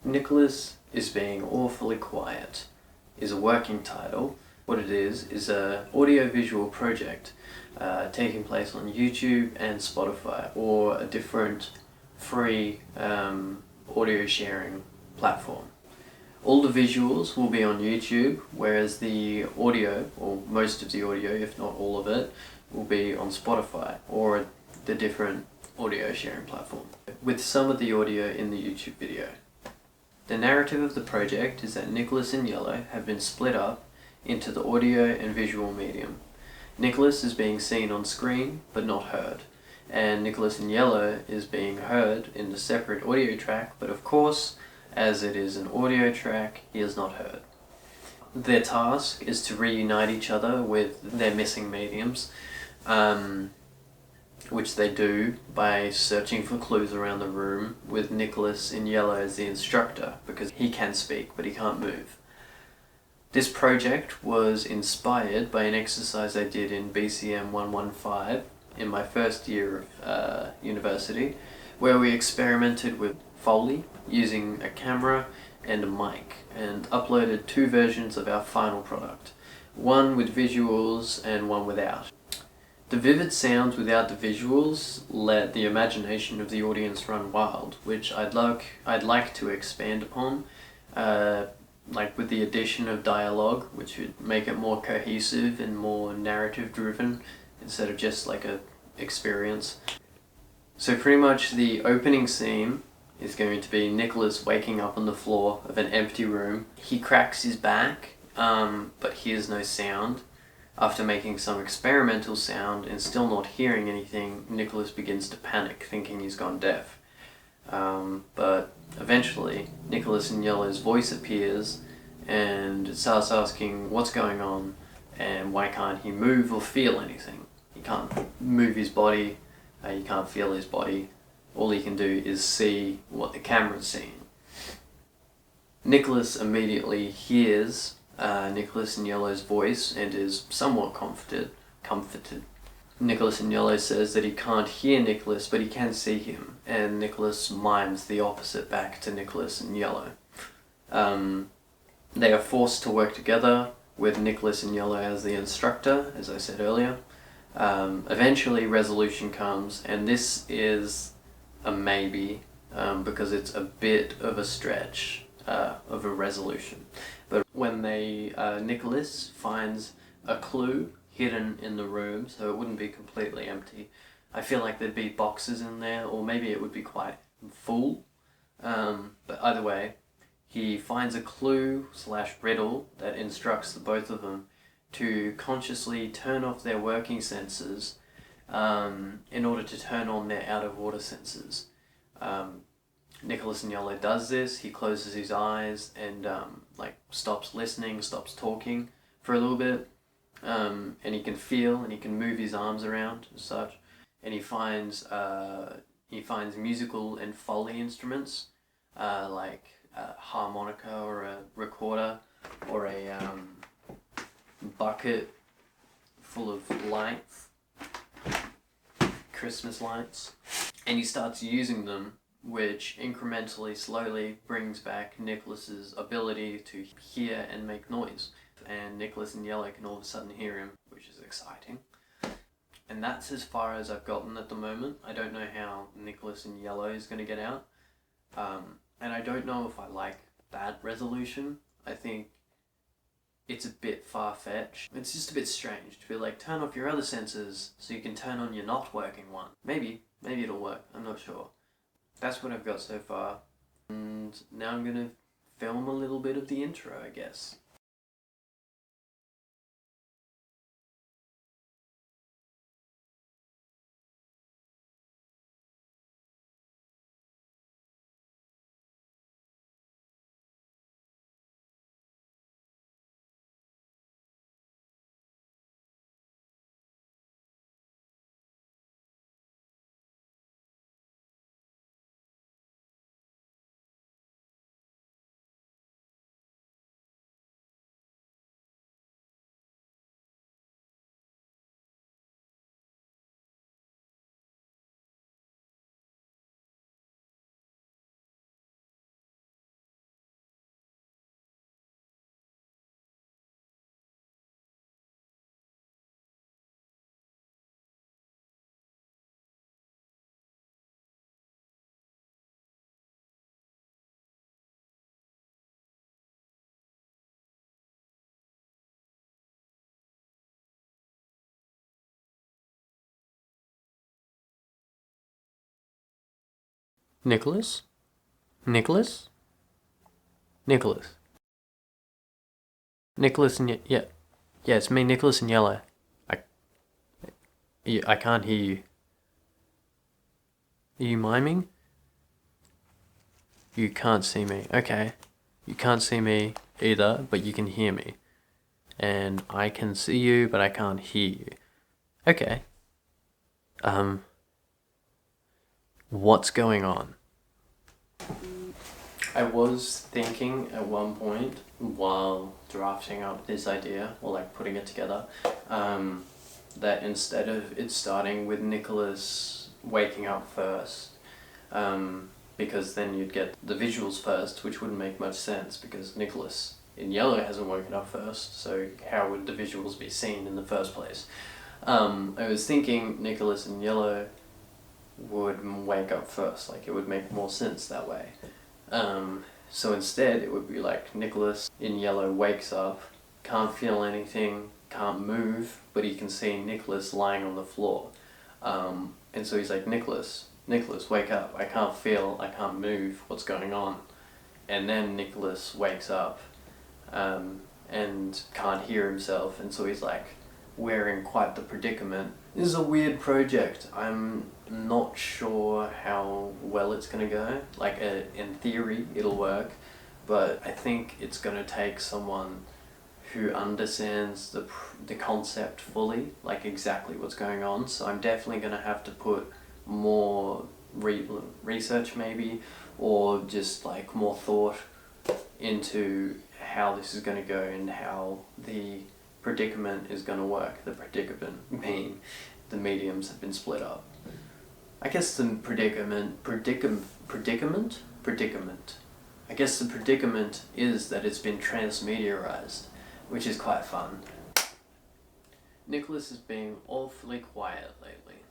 Nicholas is being awfully quiet is a working title. What it is a audio-visual project taking place on YouTube and Spotify, or a different free audio sharing platform. All the visuals will be on YouTube, whereas the audio, or most of the audio, if not all of it, will be on Spotify or the different audio sharing platform, with some of the audio in the YouTube video. The narrative of the project is that Nicholas and Yellow have been split up into the audio and visual medium. Nicholas is being seen on screen but not heard, and Nicholas and Yellow is being heard in the separate audio track, but of course, as it is an audio track, he is not heard. Their task is to reunite each other with their missing mediums, which they do by searching for clues around the room, with Nicholas in Yellow as the instructor, because he can speak but he can't move. This project was inspired by an exercise I did in BCM 115 in my first year of university, where we experimented with Foley using a camera and a mic, and uploaded 2 versions of our final product, one with visuals and one without. The vivid sounds without the visuals let the imagination of the audience run wild, which I'd like to expand upon, like with the addition of dialogue, which would make it more cohesive and more narrative driven instead of just like a experience. So pretty much the opening scene is going to be Nicholas waking up on the floor of an empty room. He cracks his back, but hears no sound. After making some experimental sound and still not hearing anything, Nicholas begins to panic, thinking he's gone deaf. But eventually, Nicholas in Yellow's voice appears, and it starts asking what's going on and why can't he move or feel anything. He can't move his body, he can't feel his body. All he can do is see what the camera's seeing. Nicholas immediately hears Nicholas in Yellow's voice and is somewhat comforted. Nicholas in Yellow says that he can't hear Nicholas, but he can see him, and Nicholas mimes the opposite back to Nicholas in Yellow. They are forced to work together with Nicholas in Yellow as the instructor, as I said earlier. Eventually resolution comes, and this is a maybe, because it's a bit of a stretch of a resolution. But when Nicholas finds a clue hidden in the room, so it wouldn't be completely empty. I feel like there'd be boxes in there, or maybe it would be quite full. But either way, he finds a clue / riddle that instructs the both of them to consciously turn off their working senses in order to turn on their out-of-order senses. Nicholas in Yellow does this. He closes his eyes and stops listening, stops talking for a little bit, and he can feel and he can move his arms around and such. And he finds musical and Foley instruments, like a harmonica or a recorder or a bucket full of lights, Christmas lights, and he starts using them, which incrementally, slowly brings back Nicholas's ability to hear and make noise. And Nicholas in Yellow can all of a sudden hear him, which is exciting. And that's as far as I've gotten at the moment. I don't know how Nicholas in Yellow is going to get out. And I don't know if I like that resolution. I think it's a bit far-fetched. It's just a bit strange to be like, turn off your other senses so you can turn on your not working one. Maybe it'll work, I'm not sure. That's what I've got so far. And now I'm gonna film a little bit of the intro, I guess. Nicholas? Nicholas? Nicholas? Nicholas in yeah. Yeah, it's me, Nicholas in yellow. I... I can't hear you. Are you miming? You can't see me. Okay. You can't see me either, but you can hear me. And I can see you, but I can't hear you. Okay. What's going on? I was thinking at one point while drafting up this idea, or like putting it together, that instead of it starting with Nicholas waking up first, because then you'd get the visuals first, which wouldn't make much sense because Nicholas in yellow hasn't woken up first, so how would the visuals be seen in the first place? I was thinking Nicholas in yellow would wake up first, like it would make more sense that way. So instead it would be like Nicholas in yellow wakes up, can't feel anything, can't move, but he can see Nicholas lying on the floor. And so he's like, Nicholas, wake up, I can't feel, I can't move, what's going on? And then Nicholas wakes up and can't hear himself, and so he's like, we're in quite the predicament. This is a weird project. I'm not sure how well it's gonna go. Like, in theory, it'll work, but I think it's gonna take someone who understands the concept fully, like exactly what's going on. So I'm definitely gonna have to put more research maybe, or just like more thought into how this is gonna go and how the predicament is going to work. The predicament being the mediums have been split up. I guess the predicament. I guess the predicament is that it's been transmediarized, which is quite fun. Nicholas is being awfully quiet lately.